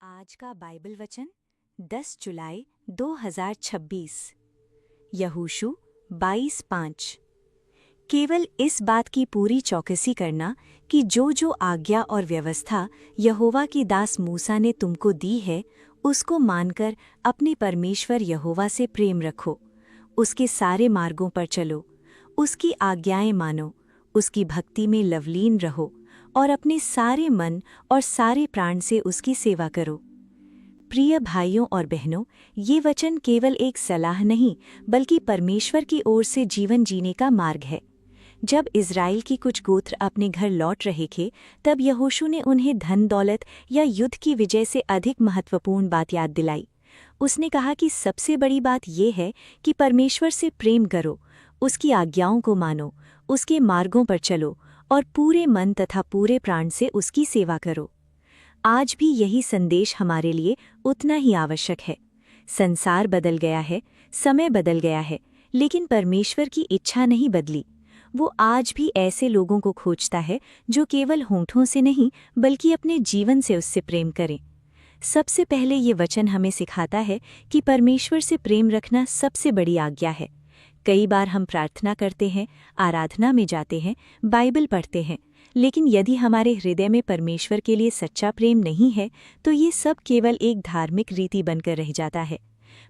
आज का बाइबल वचन 10 जुलाई 2026 यहोशू 22:5। केवल इस बात की पूरी चौकसी करना कि जो जो आज्ञा और व्यवस्था यहोवा की दास मूसा ने तुमको दी है उसको मानकर अपने परमेश्वर यहोवा से प्रेम रखो, उसके सारे मार्गों पर चलो, उसकी आज्ञाएं मानो, उसकी भक्ति में लवलीन रहो और अपने सारे मन और सारे प्राण से उसकी सेवा करो। प्रिय भाइयों और बहनों, ये वचन केवल एक सलाह नहीं बल्कि परमेश्वर की ओर से जीवन जीने का मार्ग है। जब इज़राइल की कुछ गोत्र अपने घर लौट रहे थे, तब यहोशू ने उन्हें धन दौलत या युद्ध की विजय से अधिक महत्वपूर्ण बात याद दिलाई। उसने कहा कि सबसे बड़ी बात यह है कि परमेश्वर से प्रेम करो, उसकी आज्ञाओं को मानो, उसके मार्गों पर चलो और पूरे मन तथा पूरे प्राण से उसकी सेवा करो। आज भी यही संदेश हमारे लिए उतना ही आवश्यक है। संसार बदल गया है, समय बदल गया है, लेकिन परमेश्वर की इच्छा नहीं बदली। वो आज भी ऐसे लोगों को खोजता है जो केवल होंठों से नहीं बल्कि अपने जीवन से उससे प्रेम करें। सबसे पहले ये वचन हमें सिखाता है कि परमेश्वर से प्रेम रखना सबसे बड़ी आज्ञा है। कई बार हम प्रार्थना करते हैं, आराधना में जाते हैं, बाइबल पढ़ते हैं, लेकिन यदि हमारे हृदय में परमेश्वर के लिए सच्चा प्रेम नहीं है तो ये सब केवल एक धार्मिक रीति बनकर रह जाता है।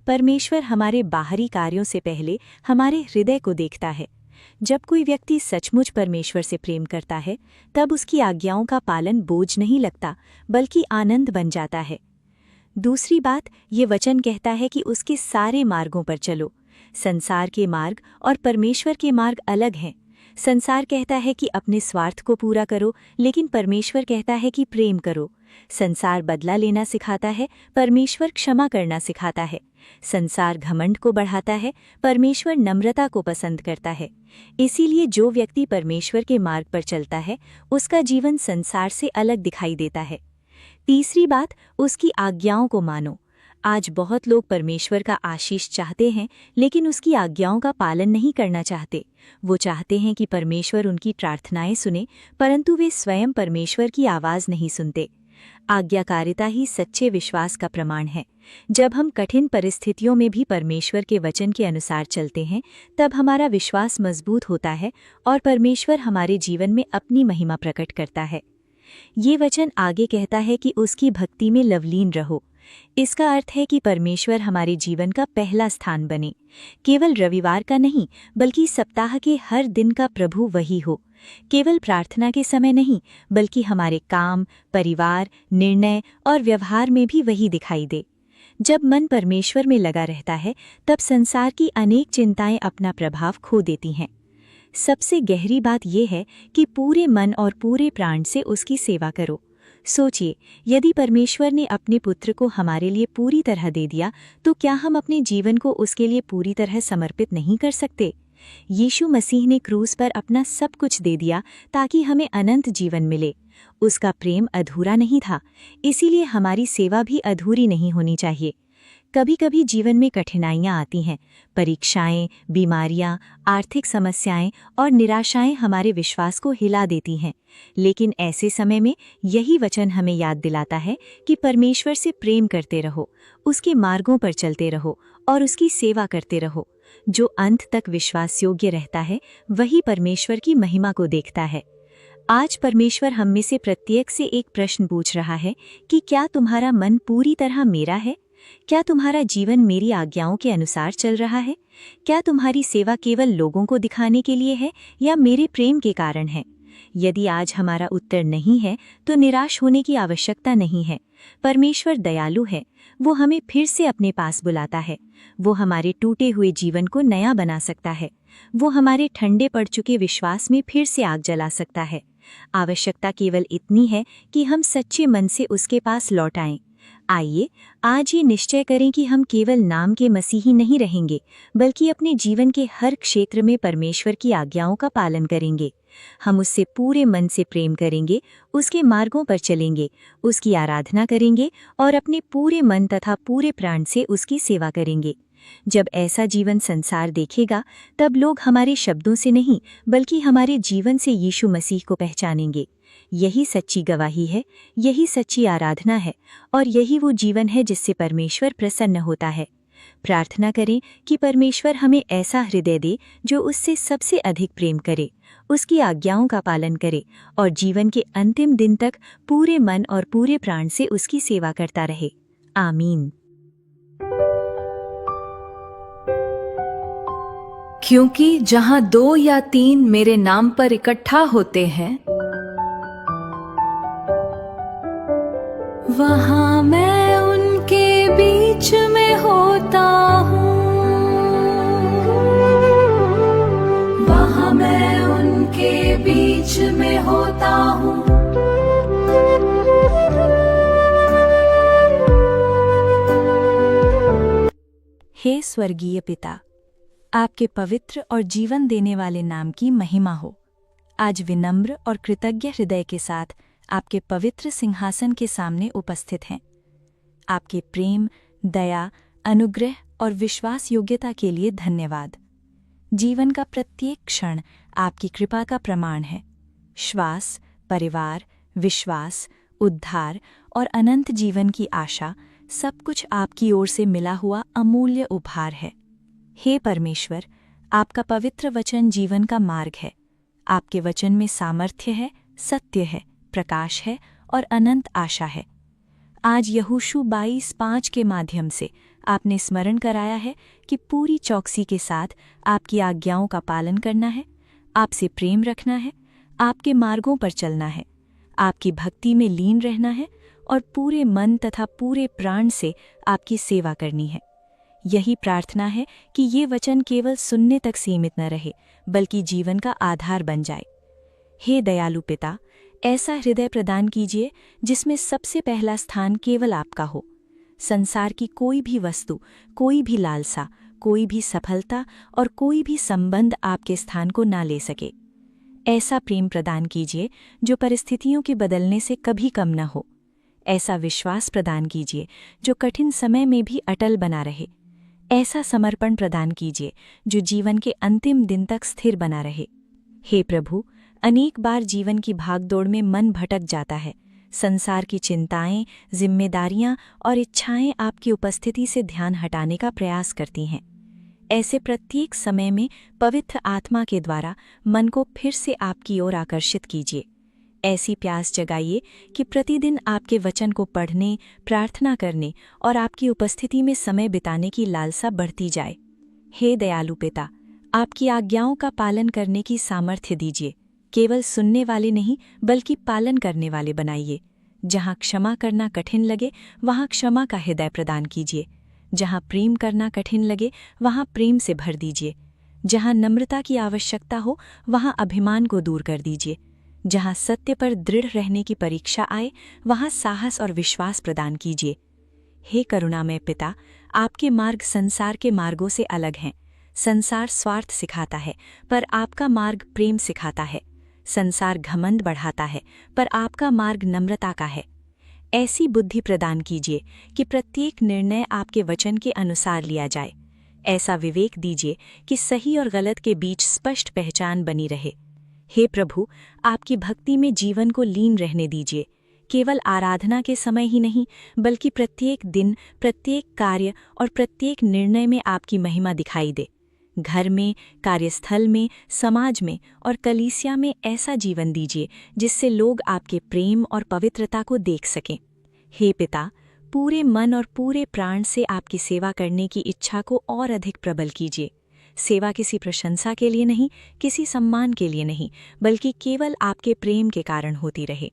परमेश्वर हमारे बाहरी कार्यों से पहले हमारे हृदय को देखता है। जब कोई व्यक्ति सचमुच परमेश्वर से प्रेम करता है, तब उसकी आज्ञाओं का पालन बोझ नहीं लगता बल्कि आनंद बन जाता है। दूसरी बात, ये वचन कहता है कि उसके सारे मार्गों पर चलो। संसार के मार्ग और परमेश्वर के मार्ग अलग हैं। संसार कहता है कि अपने स्वार्थ को पूरा करो, लेकिन परमेश्वर कहता है कि प्रेम करो। संसार बदला लेना सिखाता है, परमेश्वर क्षमा करना सिखाता है। संसार घमंड को बढ़ाता है, परमेश्वर नम्रता को पसंद करता है। इसीलिए जो व्यक्ति परमेश्वर के मार्ग पर चलता है, उसका जीवन संसार से अलग दिखाई देता है। तीसरी बात, उसकी आज्ञाओं को मानो। आज बहुत लोग परमेश्वर का आशीष चाहते हैं, लेकिन उसकी आज्ञाओं का पालन नहीं करना चाहते। वो चाहते हैं कि परमेश्वर उनकी प्रार्थनाएं सुने, परंतु वे स्वयं परमेश्वर की आवाज़ नहीं सुनते। आज्ञाकारिता ही सच्चे विश्वास का प्रमाण है। जब हम कठिन परिस्थितियों में भी परमेश्वर के वचन के अनुसार चलते हैं, तब हमारा विश्वास मजबूत होता है और परमेश्वर हमारे जीवन में अपनी महिमा प्रकट करता है। ये वचन आगे कहता है कि उसकी भक्ति में लवलीन रहो। इसका अर्थ है कि परमेश्वर हमारे जीवन का पहला स्थान बने। केवल रविवार का नहीं बल्कि सप्ताह के हर दिन का प्रभु वही हो। केवल प्रार्थना के समय नहीं बल्कि हमारे काम, परिवार, निर्णय और व्यवहार में भी वही दिखाई दे। जब मन परमेश्वर में लगा रहता है, तब संसार की अनेक चिंताएं अपना प्रभाव खो देती हैं। सबसे गहरी बात यह है कि पूरे मन और पूरे प्राण से उसकी सेवा करो। सोचिए, यदि परमेश्वर ने अपने पुत्र को हमारे लिए पूरी तरह दे दिया, तो क्या हम अपने जीवन को उसके लिए पूरी तरह समर्पित नहीं कर सकते? यीशु मसीह ने क्रूस पर अपना सब कुछ दे दिया ताकि हमें अनंत जीवन मिले। उसका प्रेम अधूरा नहीं था, इसीलिए हमारी सेवा भी अधूरी नहीं होनी चाहिए। कभी कभी जीवन में कठिनाइयाँ आती हैं, परीक्षाएं, बीमारियां, आर्थिक समस्याएं और निराशाएं हमारे विश्वास को हिला देती हैं। लेकिन ऐसे समय में यही वचन हमें याद दिलाता है कि परमेश्वर से प्रेम करते रहो, उसके मार्गों पर चलते रहो और उसकी सेवा करते रहो। जो अंत तक विश्वास योग्य रहता है, वही परमेश्वर की महिमा को देखता है। आज परमेश्वर हम में से प्रत्येक से एक प्रश्न पूछ रहा है कि क्या तुम्हारा मन पूरी तरह मेरा है? क्या तुम्हारा जीवन मेरी आज्ञाओं के अनुसार चल रहा है? क्या तुम्हारी सेवा केवल लोगों को दिखाने के लिए है या मेरे प्रेम के कारण है? यदि आज हमारा उत्तर नहीं है, तो निराश होने की आवश्यकता नहीं है। परमेश्वर दयालु है, वो हमें फिर से अपने पास बुलाता है। वो हमारे टूटे हुए जीवन को नया बना सकता है। वो हमारे ठंडे पड़ चुके विश्वास में फिर से आग जला सकता है। आवश्यकता केवल इतनी है कि हम सच्चे मन से उसके पास लौट आएं। आइए आज ये निश्चय करें कि हम केवल नाम के मसीही नहीं रहेंगे, बल्कि अपने जीवन के हर क्षेत्र में परमेश्वर की आज्ञाओं का पालन करेंगे। हम उससे पूरे मन से प्रेम करेंगे, उसके मार्गों पर चलेंगे, उसकी आराधना करेंगे और अपने पूरे मन तथा पूरे प्राण से उसकी सेवा करेंगे। जब ऐसा जीवन संसार देखेगा, तब लोग हमारे शब्दों से नहीं बल्कि हमारे जीवन से यीशु मसीह को पहचानेंगे। यही सच्ची गवाही है, यही सच्ची आराधना है और यही वो जीवन है जिससे परमेश्वर प्रसन्न होता है। प्रार्थना करें कि परमेश्वर हमें ऐसा हृदय दे जो उससे सबसे अधिक प्रेम करे, उसकी आज्ञाओं का पालन करे और जीवन के अंतिम दिन तक पूरे मन और पूरे प्राण से उसकी सेवा करता रहे। आमीन। क्योंकि जहाँ 2 या 3 मेरे नाम पर इकट्ठा होते हैं, वहाँ मैं उनके बीच में होता हूँ। वहाँ मैं उनके बीच में होता हूँ। हे स्वर्गीय पिता, आपके पवित्र और जीवन देने वाले नाम की महिमा हो। आज विनम्र और कृतज्ञ हृदय के साथ आपके पवित्र सिंहासन के सामने उपस्थित हैं। आपके प्रेम, दया, अनुग्रह और विश्वास योग्यता के लिए धन्यवाद। जीवन का प्रत्येक क्षण आपकी कृपा का प्रमाण है। श्वास, परिवार, विश्वास, उद्धार और अनंत जीवन की आशा, सब कुछ आपकी ओर से मिला हुआ अमूल्य उपहार है। हे परमेश्वर, आपका पवित्र वचन जीवन का मार्ग है। आपके वचन में सामर्थ्य है, सत्य है, प्रकाश है और अनंत आशा है। आज यहोशू 22:5 के माध्यम से आपने स्मरण कराया है कि पूरी चौकसी के साथ आपकी आज्ञाओं का पालन करना है, आपसे प्रेम रखना है, आपके मार्गों पर चलना है, आपकी भक्ति में लीन रहना है और पूरे मन तथा पूरे प्राण से आपकी सेवा करनी है। यही प्रार्थना है कि ये वचन केवल सुनने तक सीमित न रहे, बल्कि जीवन का आधार बन जाए। हे दयालु पिता, ऐसा हृदय प्रदान कीजिए जिसमें सबसे पहला स्थान केवल आपका हो। संसार की कोई भी वस्तु, कोई भी लालसा, कोई भी सफलता और कोई भी संबंध आपके स्थान को ना ले सके। ऐसा प्रेम प्रदान कीजिए जो परिस्थितियों के बदलने से कभी कम न हो। ऐसा विश्वास प्रदान कीजिए जो कठिन समय में भी अटल बना रहे। ऐसा समर्पण प्रदान कीजिए जो जीवन के अंतिम दिन तक स्थिर बना रहे। हे प्रभु, अनेक बार जीवन की भागदौड़ में मन भटक जाता है। संसार की चिंताएं, जिम्मेदारियां और इच्छाएं आपकी उपस्थिति से ध्यान हटाने का प्रयास करती हैं। ऐसे प्रत्येक समय में पवित्र आत्मा के द्वारा मन को फिर से आपकी ओर आकर्षित कीजिए। ऐसी प्यास जगाइए कि प्रतिदिन आपके वचन को पढ़ने, प्रार्थना करने और आपकी उपस्थिति में समय बिताने की लालसा बढ़ती जाए। हे दयालु पिता, आपकी आज्ञाओं का पालन करने की सामर्थ्य दीजिए। केवल सुनने वाले नहीं, बल्कि पालन करने वाले बनाइए। जहाँ क्षमा करना कठिन लगे, वहाँ क्षमा का हृदय प्रदान कीजिए। जहाँ प्रेम करना कठिन लगे, वहाँ प्रेम से भर दीजिए। जहाँ नम्रता की आवश्यकता हो, वहाँ अभिमान को दूर कर दीजिए। जहाँ सत्य पर दृढ़ रहने की परीक्षा आए, वहाँ साहस और विश्वास प्रदान कीजिए। हे करुणामय पिता, आपके मार्ग संसार के मार्गों से अलग हैं। संसार स्वार्थ सिखाता है, पर आपका मार्ग प्रेम सिखाता है। संसार घमंड बढ़ाता है, पर आपका मार्ग नम्रता का है। ऐसी बुद्धि प्रदान कीजिए कि प्रत्येक निर्णय आपके वचन के अनुसार लिया जाए। ऐसा विवेक दीजिए कि सही और गलत के बीच स्पष्ट पहचान बनी रहे। हे प्रभु, आपकी भक्ति में जीवन को लीन रहने दीजिए। केवल आराधना के समय ही नहीं, बल्कि प्रत्येक दिन, प्रत्येक कार्य और प्रत्येक निर्णय में आपकी महिमा दिखाई दे। घर में, कार्यस्थल में, समाज में और कलीसिया में ऐसा जीवन दीजिए जिससे लोग आपके प्रेम और पवित्रता को देख सकें। हे पिता, पूरे मन और पूरे प्राण से आपकी सेवा करने की इच्छा को और अधिक प्रबल कीजिए। सेवा किसी प्रशंसा के लिए नहीं, किसी सम्मान के लिए नहीं, बल्कि केवल आपके प्रेम के कारण होती रहे।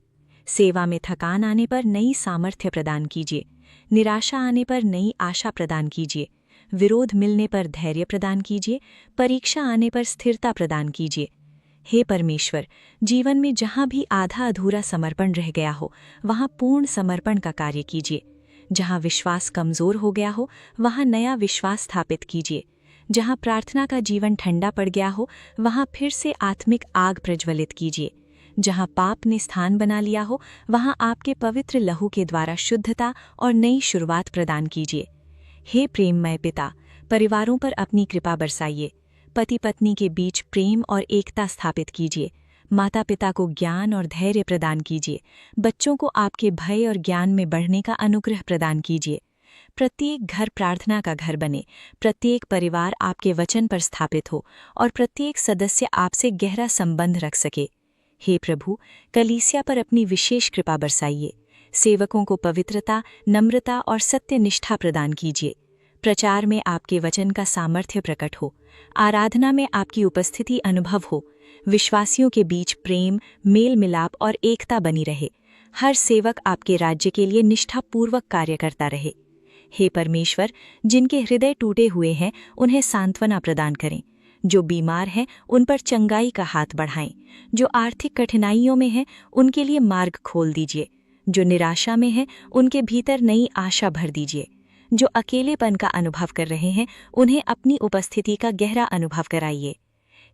सेवा में थकान आने पर नई सामर्थ्य प्रदान कीजिए, निराशा आने पर नई आशा प्रदान कीजिए, विरोध मिलने पर धैर्य प्रदान कीजिए, परीक्षा आने पर स्थिरता प्रदान कीजिए। हे परमेश्वर, जीवन में जहाँ भी आधा अधूरा समर्पण रह गया हो, वहाँ पूर्ण समर्पण का कार्य कीजिए। जहाँ विश्वास कमजोर हो गया हो, वहाँ नया विश्वास स्थापित कीजिए। जहाँ प्रार्थना का जीवन ठंडा पड़ गया हो, वहाँ फिर से आत्मिक आग प्रज्वलित कीजिए। जहाँ पाप ने स्थान बना लिया हो, वहाँ आपके पवित्र लहू के द्वारा शुद्धता और नई शुरुआत प्रदान कीजिए। हे प्रेममय पिता, परिवारों पर अपनी कृपा बरसाइए। पति पत्नी के बीच प्रेम और एकता स्थापित कीजिए। माता पिता को ज्ञान और धैर्य प्रदान कीजिए। बच्चों को आपके भय और ज्ञान में बढ़ने का अनुग्रह प्रदान कीजिए। प्रत्येक घर प्रार्थना का घर बने, प्रत्येक परिवार आपके वचन पर स्थापित हो और प्रत्येक सदस्य आपसे गहरा संबंध रख सके। हे प्रभु, कलीसिया पर अपनी विशेष कृपा बरसाइए। सेवकों को पवित्रता, नम्रता और सत्यनिष्ठा प्रदान कीजिए। प्रचार में आपके वचन का सामर्थ्य प्रकट हो, आराधना में आपकी उपस्थिति अनुभव हो, विश्वासियों के बीच प्रेम, मेल मिलाप और एकता बनी रहे। हर सेवक आपके राज्य के लिए निष्ठापूर्वक कार्य करता रहे। हे परमेश्वर, जिनके हृदय टूटे हुए हैं उन्हें सांत्वना प्रदान करें। जो बीमार हैं उन पर चंगाई का हाथ बढ़ाएं। जो आर्थिक कठिनाइयों में हैं उनके लिए मार्ग खोल दीजिए। जो निराशा में हैं उनके भीतर नई आशा भर दीजिए। जो अकेलेपन का अनुभव कर रहे हैं उन्हें अपनी उपस्थिति का गहरा अनुभव कराइए।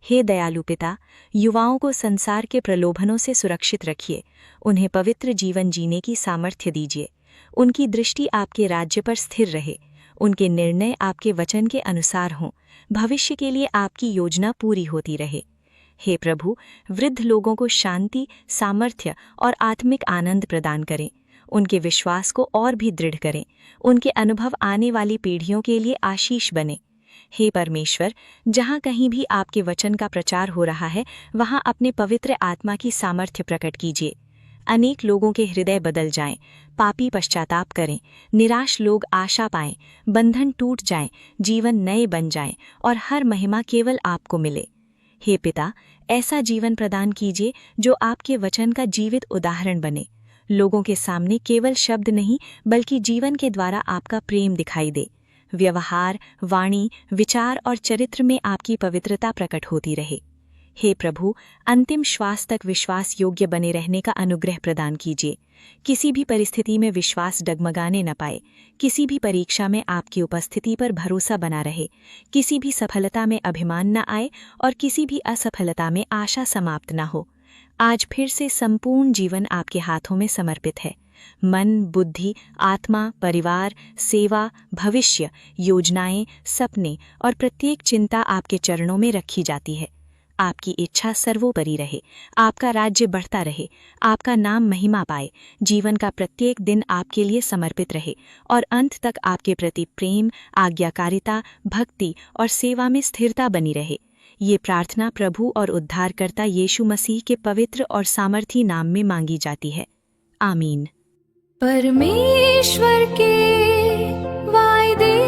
हे दयालु पिता, युवाओं को संसार के प्रलोभनों से सुरक्षित रखिए। उन्हें पवित्र जीवन जीने की सामर्थ्य दीजिए। उनकी दृष्टि आपके राज्य पर स्थिर रहे। उनके निर्णय आपके वचन के अनुसार हों। भविष्य के लिए आपकी योजना पूरी होती रहे। हे प्रभु, वृद्ध लोगों को शांति, सामर्थ्य और आत्मिक आनंद प्रदान करें। उनके विश्वास को और भी दृढ़ करें। उनके अनुभव आने वाली पीढ़ियों के लिए आशीष बने। हे परमेश्वर, जहाँ कहीं भी आपके वचन का प्रचार हो रहा है वहाँ अपने पवित्र आत्मा की सामर्थ्य प्रकट कीजिए। अनेक लोगों के हृदय बदल जाएं, पापी पश्चाताप करें, निराश लोग आशा पाएं, बंधन टूट जाएं, जीवन नए बन जाएं और हर महिमा केवल आपको मिले। हे पिता, ऐसा जीवन प्रदान कीजिए जो आपके वचन का जीवित उदाहरण बने। लोगों के सामने केवल शब्द नहीं बल्कि जीवन के द्वारा आपका प्रेम दिखाई दे। व्यवहार, वाणी, विचार और चरित्र में आपकी पवित्रता प्रकट होती रहे। हे प्रभु, अंतिम श्वास तक विश्वास योग्य बने रहने का अनुग्रह प्रदान कीजिए। किसी भी परिस्थिति में विश्वास डगमगाने न पाए। किसी भी परीक्षा में आपकी उपस्थिति पर भरोसा बना रहे। किसी भी सफलता में अभिमान न आए और किसी भी असफलता में आशा समाप्त न हो। आज फिर से संपूर्ण जीवन आपके हाथों में समर्पित है। मन, बुद्धि, आत्मा, परिवार, सेवा, भविष्य, योजनाएं, सपने और प्रत्येक चिंता आपके चरणों में रखी जाती है। आपकी इच्छा सर्वोपरि रहे। आपका राज्य बढ़ता रहे। आपका नाम महिमा पाए। जीवन का प्रत्येक दिन आपके लिए समर्पित रहे और अंत तक आपके प्रति प्रेम, आज्ञाकारिता, भक्ति और सेवा में स्थिरता बनी रहे। ये प्रार्थना प्रभु और उद्धारकर्ता यीशु मसीह के पवित्र और सामर्थी नाम में मांगी जाती है। आमीन। परमेश्वर के वायदे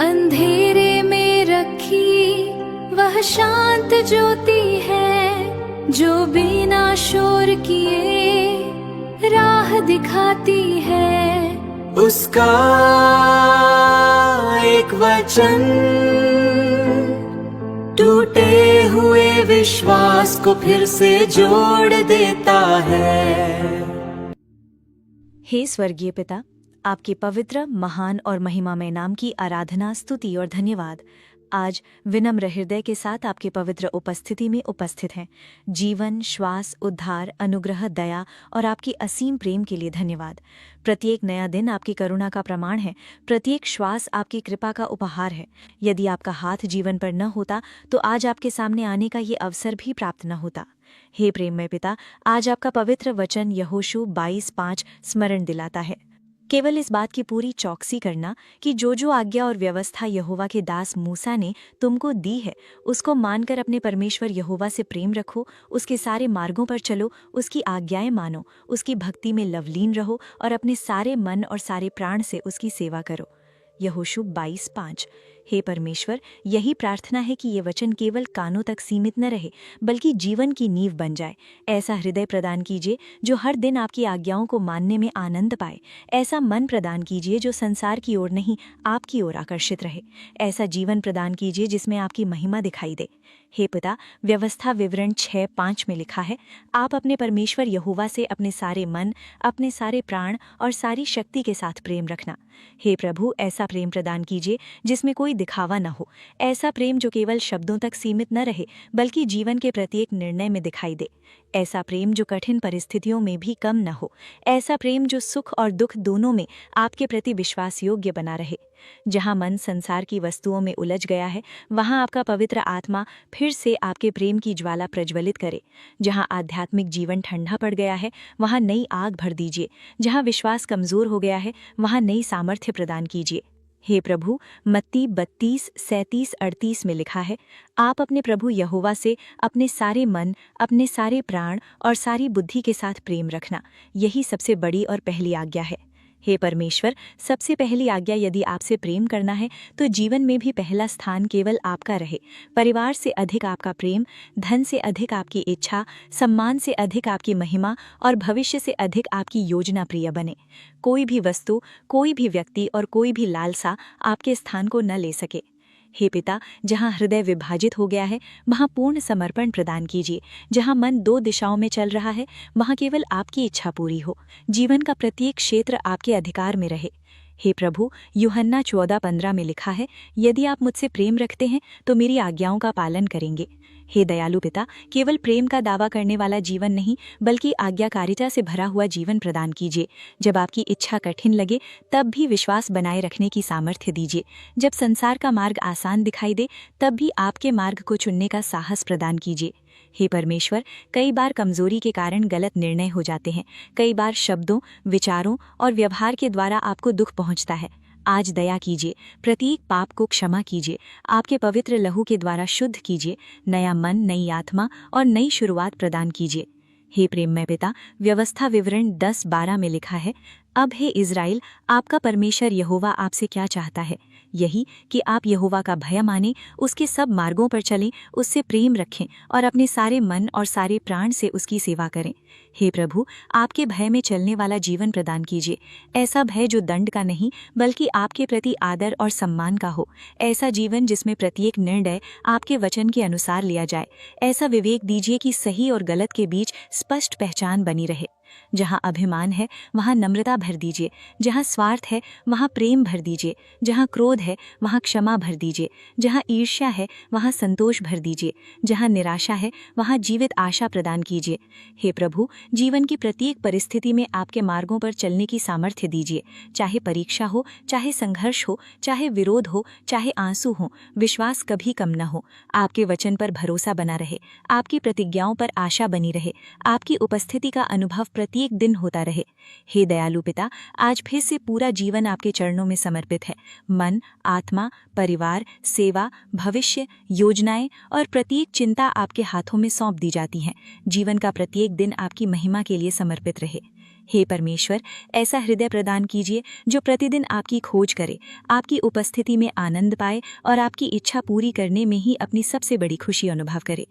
अंधेरे में रखी वह शांत ज्योति है जो बिना शोर किए राह दिखाती है। उसका एक वचन टूटे हुए विश्वास को फिर से जोड़ देता है। हे स्वर्गीय पिता, आपके पवित्र, महान और महिमामय नाम की आराधना, स्तुति और धन्यवाद। आज विनम्र हृदय के साथ आपके पवित्र उपस्थिति में उपस्थित हैं। जीवन, श्वास, उद्धार, अनुग्रह, दया और आपकी असीम प्रेम के लिए धन्यवाद। प्रत्येक नया दिन आपकी करुणा का प्रमाण है। प्रत्येक श्वास आपकी कृपा का उपहार है। यदि आपका हाथ जीवन पर न होता तो आज आपके सामने आने का ये अवसर भी प्राप्त न होता। हे प्रेममय पिता, आज आपका पवित्र वचन यहोशू 22:5 स्मरण दिलाता है। केवल इस बात की पूरी चौकसी करना कि जो आज्ञा और व्यवस्था यहोवा के दास मूसा ने तुमको दी है उसको मानकर अपने परमेश्वर यहोवा से प्रेम रखो, उसके सारे मार्गों पर चलो, उसकी आज्ञाएं मानो, उसकी भक्ति में लवलीन रहो और अपने सारे मन और सारे प्राण से उसकी सेवा करो। यहोशू 22:5। हे परमेश्वर, यही प्रार्थना है कि ये वचन केवल कानों तक सीमित न रहे बल्कि जीवन की नींव बन जाए। ऐसा हृदय प्रदान कीजिए जो हर दिन आपकी आज्ञाओं को मानने में आनंद पाए। ऐसा मन प्रदान कीजिए जो संसार की ओर नहीं आपकी ओर आकर्षित रहे। ऐसा जीवन प्रदान कीजिए जिसमें आपकी महिमा दिखाई दे। हे पिता, व्यवस्था विवरण 6:5 में लिखा है, आप अपने परमेश्वर यहोवा से अपने सारे मन, अपने सारे प्राण और सारी शक्ति के साथ प्रेम रखना। हे प्रभु, ऐसा प्रेम प्रदान कीजिए जिसमें कोई दिखावा न हो। ऐसा प्रेम जो केवल शब्दों तक सीमित न रहे बल्कि जीवन के प्रत्येक निर्णय में दिखाई दे। ऐसा प्रेम जो कठिन परिस्थितियों में भी कम न हो, ऐसा प्रेम जो सुख और दुख दोनों में आपके प्रति विश्वास योग्य बना रहे। जहाँ मन संसार की वस्तुओं में उलझ गया है, वहाँ आपका पवित्र आत्मा फिर से आपके प्रेम की ज्वाला प्रज्वलित करे। जहाँ आध्यात्मिक जीवन ठंडा पड़ गया है, वहाँ नई आग भर दीजिए। जहाँ विश्वास कमजोर हो गया है, वहाँ नई सामर्थ्य प्रदान कीजिए। हे प्रभु, मत्ती 32:37-38 में लिखा है, आप अपने प्रभु यहोवा से अपने सारे मन, अपने सारे प्राण और सारी बुद्धि के साथ प्रेम रखना, यही सबसे बड़ी और पहली आज्ञा है। हे परमेश्वर, सबसे पहली आज्ञा यदि आपसे प्रेम करना है तो जीवन में भी पहला स्थान केवल आपका रहे। परिवार से अधिक आपका प्रेम, धन से अधिक आपकी इच्छा, सम्मान से अधिक आपकी महिमा और भविष्य से अधिक आपकी योजना प्रिय बने। कोई भी वस्तु, कोई भी व्यक्ति और कोई भी लालसा आपके स्थान को न ले सके। हे पिता, जहाँ हृदय विभाजित हो गया है, वहाँ पूर्ण समर्पण प्रदान कीजिए। जहाँ मन दो दिशाओं में चल रहा है, वहाँ केवल आपकी इच्छा पूरी हो। जीवन का प्रत्येक क्षेत्र आपके अधिकार में रहे। हे प्रभु, यूहन्ना 14:15 में लिखा है, यदि आप मुझसे प्रेम रखते हैं तो मेरी आज्ञाओं का पालन करेंगे। हे दयालु पिता, केवल प्रेम का दावा करने वाला जीवन नहीं, बल्कि आज्ञाकारिता से भरा हुआ जीवन प्रदान कीजिए। जब आपकी इच्छा कठिन लगे, तब भी विश्वास बनाए रखने की सामर्थ्य दीजिए। जब संसार का मार्ग आसान दिखाई दे, तब भी आपके मार्ग को चुनने का साहस प्रदान कीजिए। हे परमेश्वर, कई बार कमजोरी के कारण गलत निर्णय हो जाते हैं। कई बार शब्दों, विचारों और व्यवहार के द्वारा आपको दुख पहुंचता है। आज दया कीजिए, प्रत्येक पाप को क्षमा कीजिए, आपके पवित्र लहू के द्वारा शुद्ध कीजिए, नया मन, नई आत्मा और नई शुरुआत प्रदान कीजिए। हे प्रेममय पिता, व्यवस्था विवरण 10:12 में लिखा है, अब हे इज़राइल, आपका परमेश्वर यहोवा आपसे क्या चाहता है? यही कि आप यहोवा का भय मानें, उसके सब मार्गों पर चलें, उससे प्रेम रखें और अपने सारे मन और सारे प्राण से उसकी सेवा करें। हे प्रभु, आपके भय में चलने वाला जीवन प्रदान कीजिए। ऐसा भय जो दंड का नहीं, बल्कि आपके प्रति आदर और सम्मान का हो। ऐसा जीवन जिसमें प्रत्येक निर्णय आपके वचन के अनुसार लिया जाए। ऐसा विवेक दीजिए कि सही और गलत के बीच स्पष्ट पहचान बनी रहे। जहाँ अभिमान है, वहाँ नम्रता भर दीजिए। जहाँ स्वार्थ है, वहाँ प्रेम भर दीजिए। जहाँ क्रोध है, वहाँ क्षमा भर दीजिए। जहाँ ईर्ष्या है, वहाँ संतोष भर दीजिए। जहाँ निराशा है, वहाँ जीवित आशा प्रदान कीजिए। हे प्रभु, जीवन की प्रत्येक परिस्थिति में आपके मार्गों पर चलने की सामर्थ्य दीजिए। चाहे परीक्षा हो, चाहे संघर्ष हो, चाहे विरोध हो, चाहे आंसू हो, विश्वास कभी कम न हो। आपके वचन पर भरोसा बना रहे, आपकी प्रतिज्ञाओं पर आशा बनी रहे, आपकी उपस्थिति का अनुभव प्रत्येक दिन होता रहे। हे दयालु पिता, आज फिर से पूरा जीवन आपके चरणों में समर्पित है। मन, आत्मा, परिवार, सेवा, भविष्य, योजनाएं और प्रत्येक चिंता आपके हाथों में सौंप दी जाती हैं। जीवन का प्रत्येक दिन आपकी महिमा के लिए समर्पित रहे। हे परमेश्वर, ऐसा हृदय प्रदान कीजिए जो प्रतिदिन आपकी खोज करे, आपकी उपस्थिति में आनंद पाए और आपकी इच्छा पूरी करने में ही अपनी सबसे बड़ी खुशी अनुभव करे।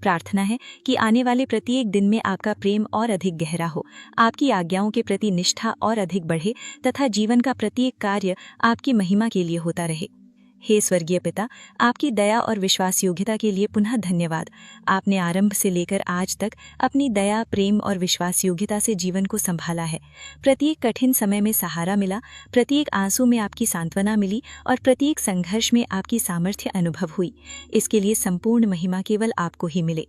प्रार्थना है कि आने वाले प्रत्येक दिन में आपका प्रेम और अधिक गहरा हो, आपकी आज्ञाओं के प्रति निष्ठा और अधिक बढ़े तथा जीवन का प्रत्येक कार्य आपकी महिमा के लिए होता रहे। हे स्वर्गीय पिता, आपकी दया और विश्वास योग्यता के लिए पुनः धन्यवाद। आपने आरंभ से लेकर आज तक अपनी दया, प्रेम और विश्वास योग्यता से जीवन को संभाला है। प्रत्येक कठिन समय में सहारा मिला, प्रत्येक आंसू में आपकी सांत्वना मिली और प्रत्येक संघर्ष में आपकी सामर्थ्य अनुभव हुई। इसके लिए संपूर्ण महिमा केवल आपको ही मिले।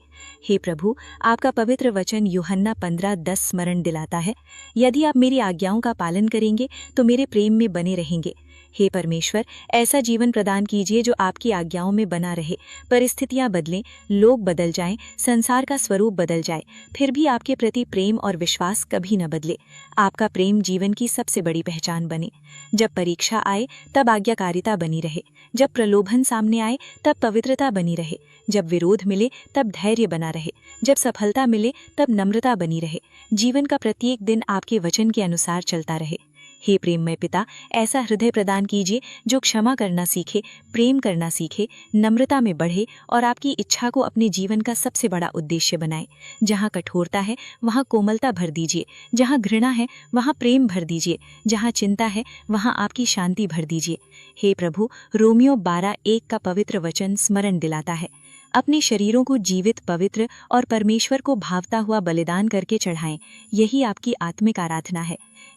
हे प्रभु, आपका पवित्र वचन यूहन्ना 15:10 स्मरण दिलाता है, यदि आप मेरी आज्ञाओं का पालन करेंगे तो मेरे प्रेम में बने रहेंगे। हे परमेश्वर, ऐसा जीवन प्रदान कीजिए जो आपकी आज्ञाओं में बना रहे। परिस्थितियां बदलें, लोग बदल जाएं, संसार का स्वरूप बदल जाए, फिर भी आपके प्रति प्रेम और विश्वास कभी न बदले। आपका प्रेम जीवन की सबसे बड़ी पहचान बने। जब परीक्षा आए तब आज्ञाकारिता बनी रहे, जब प्रलोभन सामने आए तब पवित्रता बनी रहे, जब विरोध मिले तब धैर्य बना रहे, जब सफलता मिले तब नम्रता बनी रहे। जीवन का प्रत्येक दिन आपके वचन के अनुसार चलता रहे। हे प्रेममय पिता, ऐसा हृदय प्रदान कीजिए जो क्षमा करना सीखे, प्रेम करना सीखे, नम्रता में बढ़े और आपकी इच्छा को अपने जीवन का सबसे बड़ा उद्देश्य बनाए। जहाँ कठोरता है वहाँ कोमलता भर दीजिए, जहाँ घृणा है वहाँ प्रेम भर दीजिए, जहाँ चिंता है वहाँ आपकी शांति भर दीजिए। हे प्रभु, रोमियो 12:1 का पवित्र वचन स्मरण दिलाता है, अपने शरीरों को जीवित, पवित्र और परमेश्वर को भावता हुआ बलिदान करके चढ़ाएं, यही आपकी आत्मिक आराधना है।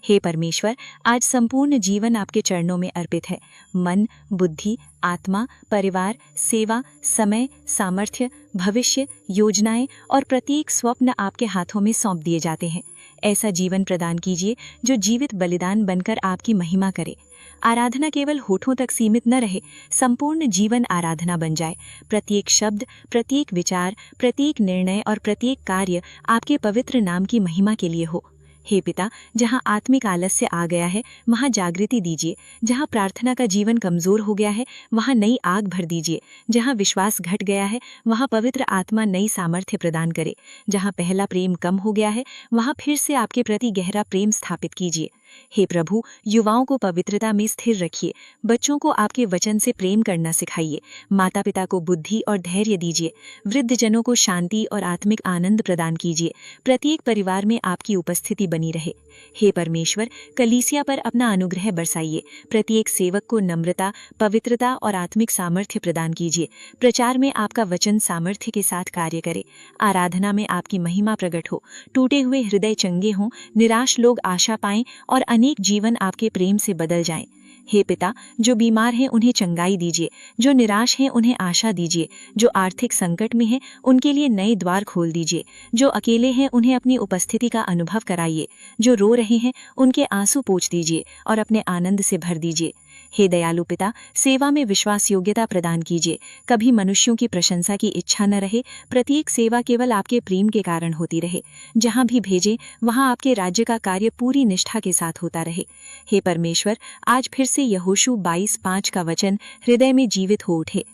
हे परमेश्वर, आज संपूर्ण जीवन आपके चरणों में अर्पित है। मन, बुद्धि, आत्मा, परिवार, सेवा, समय, सामर्थ्य, भविष्य, योजनाएं और प्रत्येक स्वप्न आपके हाथों में सौंप दिए जाते हैं। ऐसा जीवन प्रदान कीजिए जो जीवित बलिदान बनकर आपकी महिमा करे। आराधना केवल होठों तक सीमित न रहे, संपूर्ण जीवन आराधना बन जाए। प्रत्येक शब्द, प्रत्येक विचार, प्रत्येक निर्णय और प्रत्येक कार्य आपके पवित्र नाम की महिमा के लिए हो। हे पिता, जहाँ आत्मिक आलस्य आ गया है वहाँ जागृति दीजिए। जहाँ प्रार्थना का जीवन कमजोर हो गया है वहाँ नई आग भर दीजिए। जहाँ विश्वास घट गया है वहाँ पवित्र आत्मा नई सामर्थ्य प्रदान करे। जहाँ पहला प्रेम कम हो गया है वहाँ फिर से आपके प्रति गहरा प्रेम स्थापित कीजिए। हे प्रभु, युवाओं को पवित्रता में स्थिर रखिए। बच्चों को आपके वचन से प्रेम करना सिखाइए। माता पिता को बुद्धि और धैर्य दीजिए। वृद्धजनों को शांति और आत्मिक आनंद प्रदान कीजिए। प्रत्येक परिवार में आपकी उपस्थिति बनी रहे। हे परमेश्वर, कलीसिया पर अपना अनुग्रह बरसाइए। प्रत्येक सेवक को नम्रता, पवित्रता और आत्मिक सामर्थ्य प्रदान कीजिए। प्रचार में आपका वचन सामर्थ्य के साथ कार्य करे। आराधना में आपकी महिमा प्रकट हो। टूटे हुए हृदय चंगे हों, निराश लोग आशा पाएं और अनेक जीवन आपके प्रेम से बदल जाएं। हे पिता, जो बीमार हैं उन्हें चंगाई दीजिए। जो निराश हैं उन्हें आशा दीजिए। जो आर्थिक संकट में हैं उनके लिए नए द्वार खोल दीजिए। जो अकेले हैं उन्हें अपनी उपस्थिति का अनुभव कराइए। जो रो रहे हैं उनके आंसू पोंछ दीजिए और अपने आनंद से भर दीजिए। हे दयालु पिता, सेवा में विश्वास योग्यता प्रदान कीजिए। कभी मनुष्यों की प्रशंसा की इच्छा न रहे। प्रत्येक सेवा केवल आपके प्रेम के कारण होती रहे। जहाँ भी भेजें वहाँ आपके राज्य का कार्य पूरी निष्ठा के साथ होता रहे। हे परमेश्वर, आज फिर से यहोशू 22:5 का वचन हृदय में जीवित हो उठे।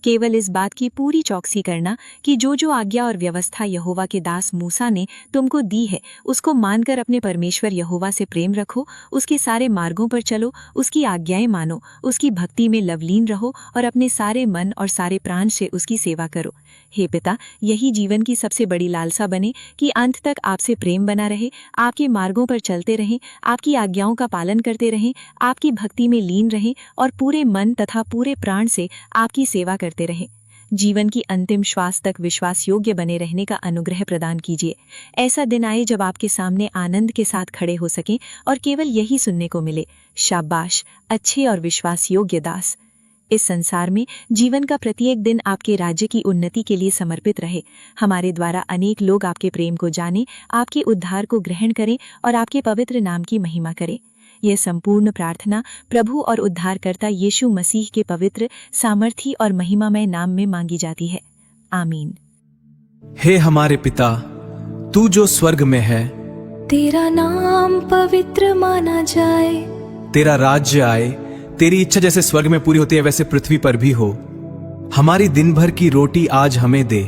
केवल इस बात की पूरी चौकसी करना कि जो आज्ञा और व्यवस्था यहोवा के दास मूसा ने तुमको दी है उसको मानकर अपने परमेश्वर यहोवा से प्रेम रखो। उसके सारे मार्गों पर चलो, उसकी आज्ञाएं मानो, उसकी भक्ति में लवलीन रहो और अपने सारे मन और सारे प्राण से उसकी सेवा करो। हे पिता, यही जीवन की सबसे बड़ी लालसा बने कि अंत तक आपसे प्रेम बना रहे, आपके मार्गों पर चलते रहें, आपकी आज्ञाओं का पालन करते रहें, आपकी भक्ति में लीन रहें और पूरे मन तथा पूरे प्राण से आपकी सेवा करते रहें। जीवन की अंतिम श्वास तक विश्वास योग्य बने रहने का अनुग्रह प्रदान कीजिए। ऐसा दिन आए जब आपके सामने आनंद के साथ खड़े हो सकें और केवल यही सुनने को मिले, शाबाश अच्छे और विश्वास योग्य दास। इस संसार में जीवन का प्रत्येक दिन आपके राज्य की उन्नति के लिए समर्पित रहे। हमारे द्वारा अनेक लोग आपके प्रेम को जानें, आपके उद्धार को ग्रहण करें और आपके पवित्र नाम की महिमा करें। यह संपूर्ण प्रार्थना प्रभु और उद्धारकर्ता यीशु मसीह के पवित्र, सामर्थी और महिमामय नाम में मांगी जाती है। आमीन। हे हमारे पिता, तू जो स्वर्ग में है, तेरा नाम पवित्र माना जाए। तेरा राज्य आए, तेरी इच्छा जैसे स्वर्ग में पूरी होती है वैसे पृथ्वी पर भी हो। हमारी दिन भर की रोटी आज हमें दे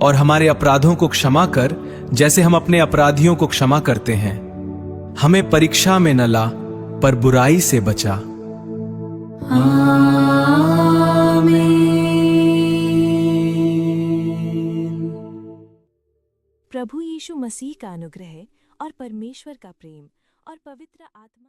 और हमारे अपराधों को क्षमा कर जैसे हम अपने अपराधियों को क्षमा करते हैं। हमें परीक्षा में न ला पर बुराई से बचा। आमीन। प्रभु यीशु मसीह का अनुग्रह और परमेश्वर का प्रेम और पवित्र आत्मा